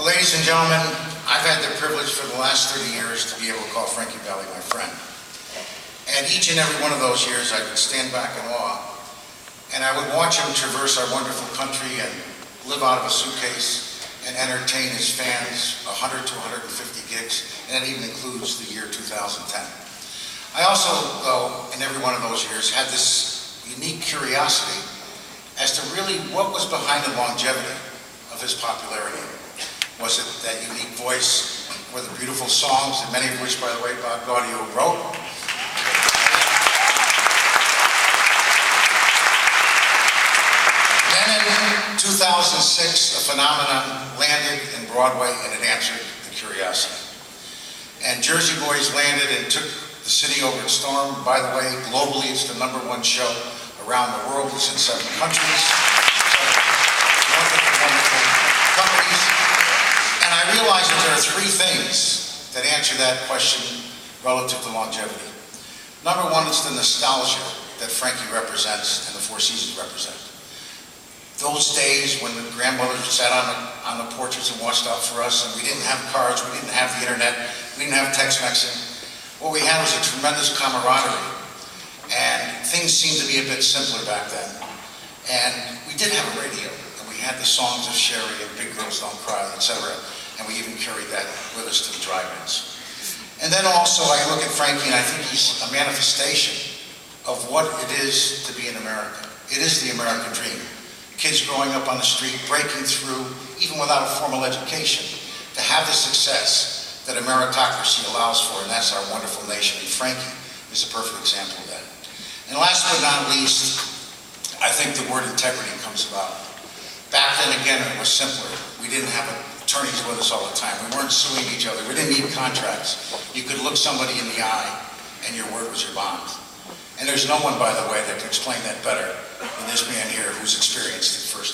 Ladies and gentlemen, I've had the privilege for the last 30 years to be able to call Frankie Valli my friend. And each and every one of those years, I would stand back in awe, and I would watch him traverse our wonderful country and live out of a suitcase and entertain his fans 100 to 150 gigs, and that even includes the year 2010. I also, though, in every one of those years, had this unique curiosity as to really what was behind the longevity of his popularity. Was it that unique voice, or the beautiful songs, and many of which, by the way, Bob Gaudio wrote? Then in 2006, a phenomenon landed in Broadway and it answered the curiosity. And Jersey Boys landed and took the city over its storm. By the way, globally, it's the #1 show around the world. It's in 7 countries. Wonderful companies. And I realize that there are 3 things that answer that question relative to longevity. Number 1 is the nostalgia that Frankie represents and the Four Seasons represent. Those days when the grandmothers sat on the porches and watched out for us, and we didn't have cars, we didn't have the internet, we didn't have Tex-Mexing. What we had was a tremendous camaraderie, and things seemed to be a bit simpler back then. And we did have a radio, and we had the songs of Sherry and Big Girls Don't Cry, etc. And we even carried that with us to the drive-ins. And then also I look at Frankie and I think he's a manifestation of what it is to be an American. It is the American dream. Kids growing up on the street, breaking through, even without a formal education, to have the success that a meritocracy allows for, and that's our wonderful nation. And Frankie is a perfect example of that. And last but not least, I think the word integrity comes about. Back then, again, it was simpler. We didn't have attorneys with us all the time. We weren't suing each other. We didn't need contracts. You could look somebody in the eye, and your word was your bond. And there's no one, by the way, that can explain that better than this man here who's experienced it firsthand.